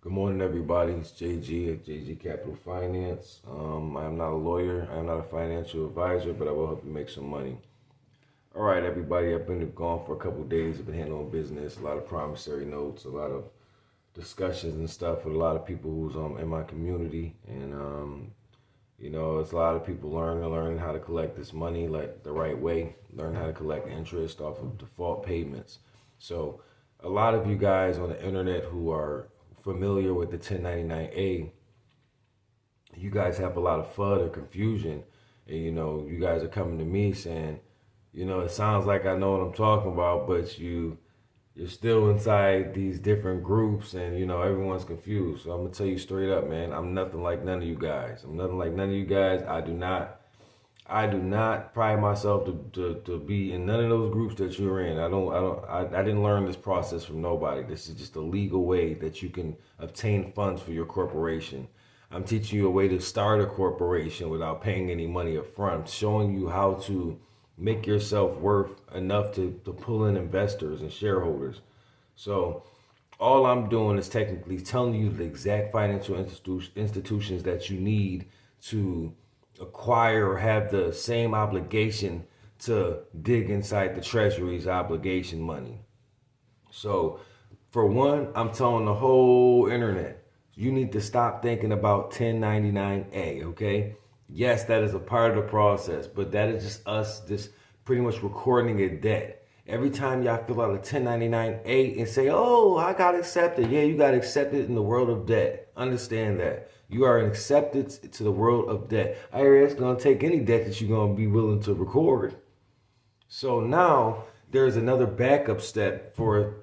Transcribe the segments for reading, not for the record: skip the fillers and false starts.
Good morning, everybody. It's JG at JG Capital Finance. I am not a lawyer. I am not a financial advisor, but I will help you make some money. All right, everybody. I've been gone for a couple of days. I've been handling business, a lot of promissory notes, a lot of discussions and stuff with a lot of people who's in my community, and it's a lot of people learning how to collect this money like the right way, learn how to collect interest off of default payments. So, a lot of you guys on the internet who are familiar with the 1099A, you guys have a lot of FUD or confusion, and you guys are coming to me saying, it sounds like I know what I'm talking about, but you're still inside these different groups, and everyone's confused. So I'm gonna tell you straight up, man, I'm nothing like none of you guys. I'm nothing like none of you guys. I do not pride myself to be in none of those groups that you're in. I didn't learn this process from nobody. This is just a legal way that you can obtain funds for your corporation. I'm teaching you a way to start a corporation without paying any money up front. I'm showing you how to make yourself worth enough to pull in investors and shareholders. So all I'm doing is technically telling you the exact financial institutions that you need to acquire or have the same obligation to dig inside the treasury's obligation money. So for one, I'm telling the whole internet, you need to stop thinking about 1099A, okay? Yes, that is a part of the process, but that is just us just pretty much recording a debt. Every time y'all fill out a 1099A and say, oh, I got accepted. Yeah, you got accepted in the world of debt. Understand that. You are accepted to the world of debt. IRS is going to take any debt that you're going to be willing to record. So now there's another backup step for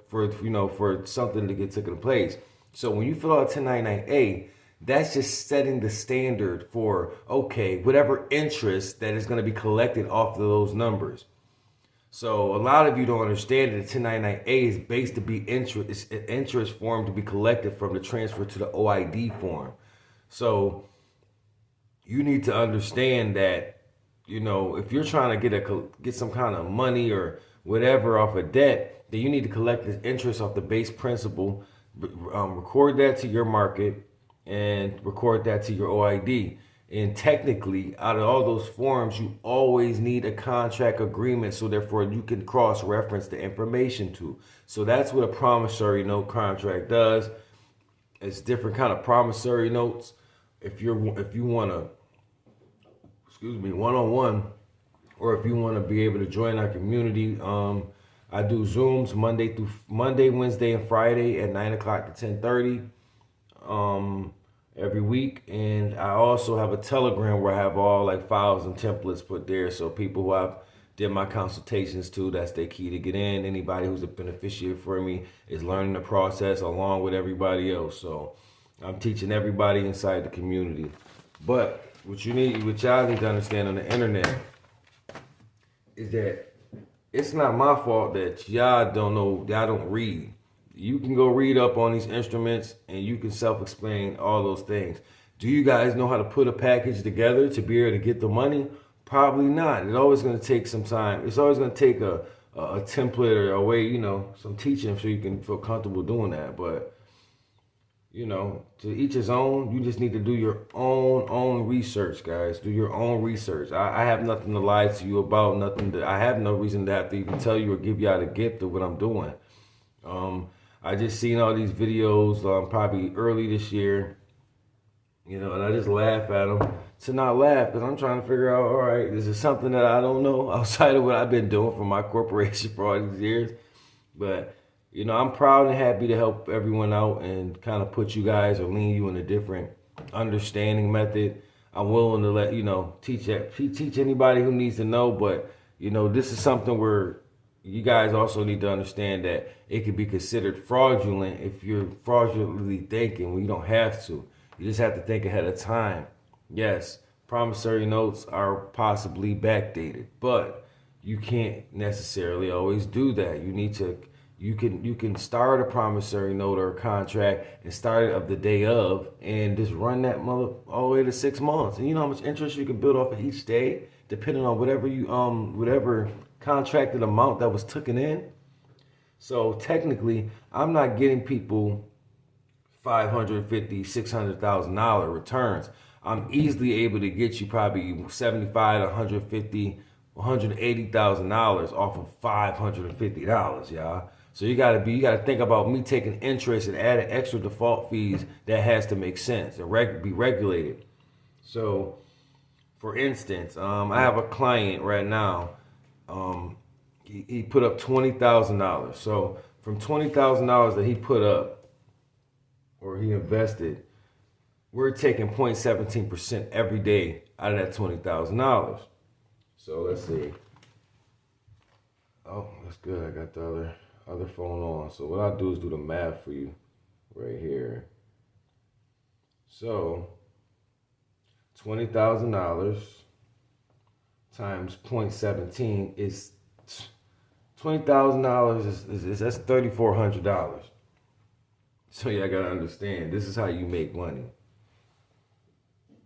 something to get taken place. So when you fill out a 1099A, that's just setting the standard for, okay, whatever interest that is going to be collected off of those numbers. So a lot of you don't understand that the 1099A is based to be interest form to be collected from the transfer to the OID form. So you need to understand that, if you're trying to get some kind of money or whatever off a debt, then you need to collect the interest off the base principal, record that to your market, and record that to your OID. And technically, out of all those forms, you always need a contract agreement, so therefore you can cross-reference the information to. So that's what a promissory note contract does. It's different kind of promissory notes. If you want to, one-on-one, or if you want to be able to join our community, I do Zooms Monday, Wednesday, and Friday at 9 o'clock to 10:30. Every week, and I also have a Telegram where I have all like files and templates put there, so people who I've did my consultations to, that's their key to get in. Anybody who's a beneficiary for me is learning the process along with everybody else. So I'm teaching everybody inside the community. But what y'all need to understand on the internet is that it's not my fault that y'all don't read. You can go read up on these instruments and you can self-explain all those things. Do you guys know how to put a package together to be able to get the money? Probably not. It's always going to take some time. It's always going to take a template or a way, some teaching so you can feel comfortable doing that. But, to each his own. You just need to do your own research, guys. Do your own research. I have nothing to lie to you about, I have no reason to have to even tell you or give y'all the gift of what I'm doing. I just seen all these videos probably early this year, and I just laugh at them. To not laugh, because I'm trying to figure out, all right, this is something that I don't know outside of what I've been doing for my corporation for all these years. But, I'm proud and happy to help everyone out and kind of put you guys or lean you in a different understanding method. I'm willing to let, teach anybody who needs to know. But, this is something where you guys also need to understand that it could be considered fraudulent if you're fraudulently thinking when you don't have to. You just have to think ahead of time. Yes, promissory notes are possibly backdated, but you can't necessarily always do that. You can start a promissory note or a contract and start it of the day of and just run that mother all the way to 6 months. And you know how much interest you can build off of each day, depending on whatever contracted amount that was taken in. So technically, I'm not getting people $550,000, $600,000 returns. I'm easily able to get you probably $75,000 to $150,000, $180,000 off of $550, y'all. So you gotta think about me taking interest and adding extra default fees that has to make sense and be regulated. So, for instance, I have a client right now. He put up $20,000. So from $20,000 that he put up or he invested, we're taking 0.17% every day out of that $20,000. So let's see. Oh, that's good. I got the other phone on. So what I'll do is do the math for you right here. So $20,000 times 0.17 is $20,000 is that's $3,400. So yeah, I gotta understand. This is how you make money.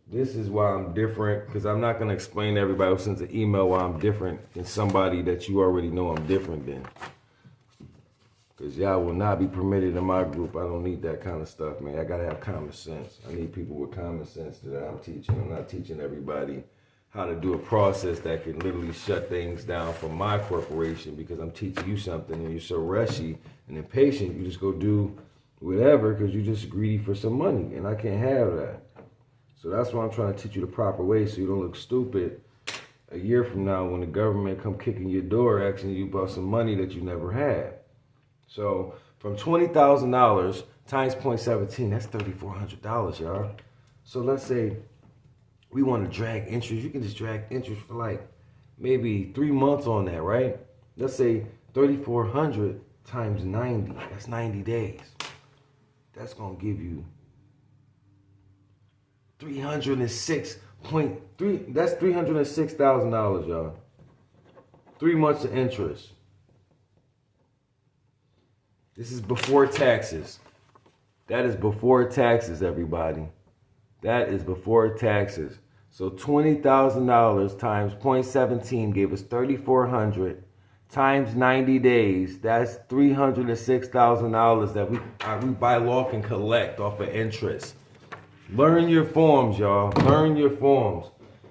This is why I'm different, because I'm not gonna explain to everybody who sends an email why I'm different than somebody that you already know I'm different than. Because y'all will not be permitted in my group. I don't need that kind of stuff, man. I gotta have common sense. I need people with common sense that I'm teaching. I'm not teaching everybody how to do a process that can literally shut things down for my corporation because I'm teaching you something and you're so rushy and impatient. You just go do whatever because you're just greedy for some money, and I can't have that. So that's why I'm trying to teach you the proper way so you don't look stupid a year from now when the government come kicking your door asking you about some money that you never had. So from $20,000 times 0.17, that's $3,400, y'all. So let's say we want to drag interest. You can just drag interest for like maybe 3 months on that, right? Let's say 3,400 times 90. That's 90 days. That's going to give you 306.3. That's $306,000, y'all. 3 months of interest. This is before taxes. That is before taxes, everybody. That is before taxes. So $20,000 times 0.17 gave us $3,400 times 90 days. That's $306,000 that we by law can collect off of interest. Learn your forms, y'all. Learn your forms.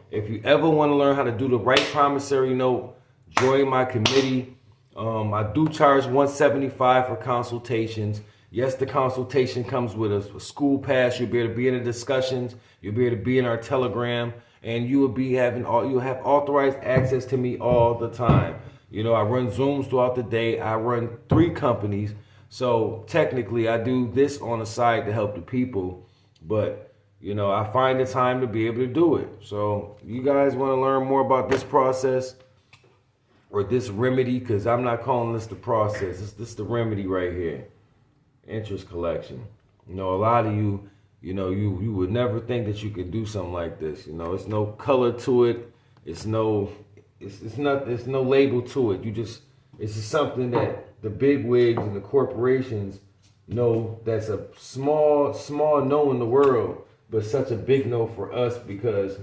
If you ever want to learn how to do the right promissory note, join my committee. I do charge $175 for consultations. Yes, the consultation comes with a school pass. You'll be able to be in the discussions. You'll be able to be in our Telegram, and you'll have authorized access to me all the time. You know, I run Zooms throughout the day. I run 3 companies, so technically I do this on the side to help the people. But you know, I find the time to be able to do it. So you guys want to learn more about this process or this remedy? Because I'm not calling this the process. This is the remedy right here. Interest collection. You know, a lot of you, you know, you would never think that you could do something like this. You know, it's no color to it. It's no label to it. It's just something that the big wigs and the corporations know that's a small no in the world, but such a big no for us because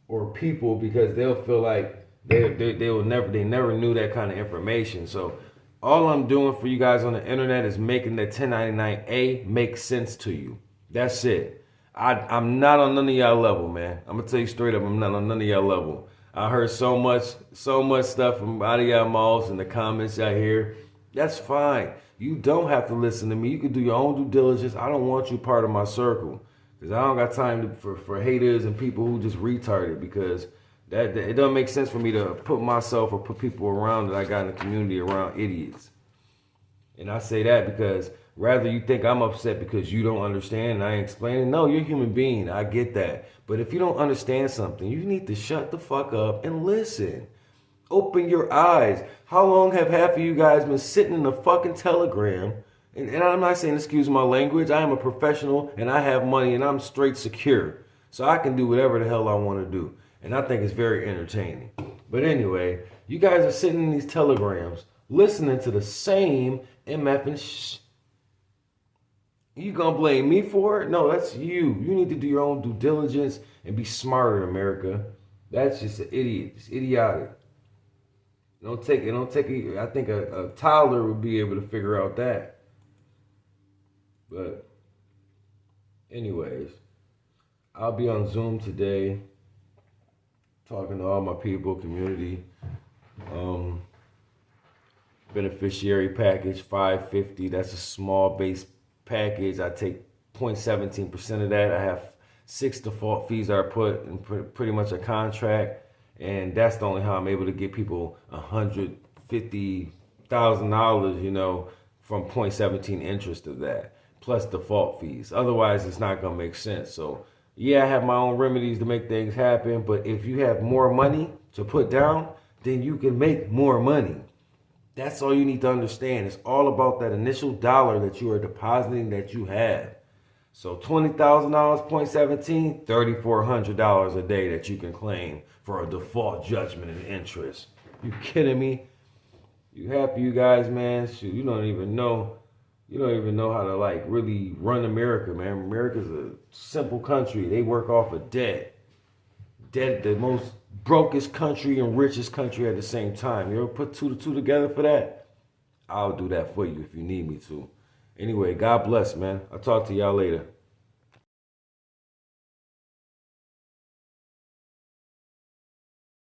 they'll feel like they never knew that kind of information. So all I'm doing for you guys on the internet is making that 1099A make sense to you. That's it. I'm not on none of y'all level, man. I'm gonna tell you straight up, I'm not on none of y'all level. I heard so much stuff from out of y'all mouths in the comments out here. That's fine. You don't have to listen to me. You can do your own due diligence. I don't want you part of my circle because I don't got time for haters and people who just retarded, because that it doesn't make sense for me to put myself or put people around that I got in the community around idiots. And I say that because rather you think I'm upset because you don't understand and I ain't explaining. No, you're a human being. I get that. But if you don't understand something, you need to shut the fuck up and listen. Open your eyes. How long have half of you guys been sitting in the fucking Telegram? And I'm not saying, excuse my language, I am a professional and I have money and I'm straight secure. So I can do whatever the hell I want to do. And I think it's very entertaining. But anyway, you guys are sitting in these Telegrams listening to the same MF and You gonna blame me for it? No, that's you. You need to do your own due diligence and be smarter, America. That's just an idiot. It's idiotic. Don't take it. I think a toddler would be able to figure out that. But Anyways, I'll be on Zoom today talking to all my people, community. Beneficiary package, $550. That's a small base package. I take 0.17% of that. I have 6 default fees are put in pretty much a contract, and that's the only how I'm able to get people $150,000, from 0.17 interest of that, plus default fees. Otherwise, it's not gonna make sense. So yeah, I have my own remedies to make things happen, but if you have more money to put down, then you can make more money. That's all you need to understand. It's all about that initial dollar that you are depositing that you have. So $20,000, 0.17, $3,400 a day that you can claim for a default judgment and interest. You kidding me? You happy, you guys, man? Shoot, you don't even know how to really run America, man. America's a simple country. They work off of debt. Dead, the most brokest country and richest country at the same time. You ever put 2 to 2 together for that? I'll do that for you if you need me to. Anyway, God bless, man. I'll talk to y'all later.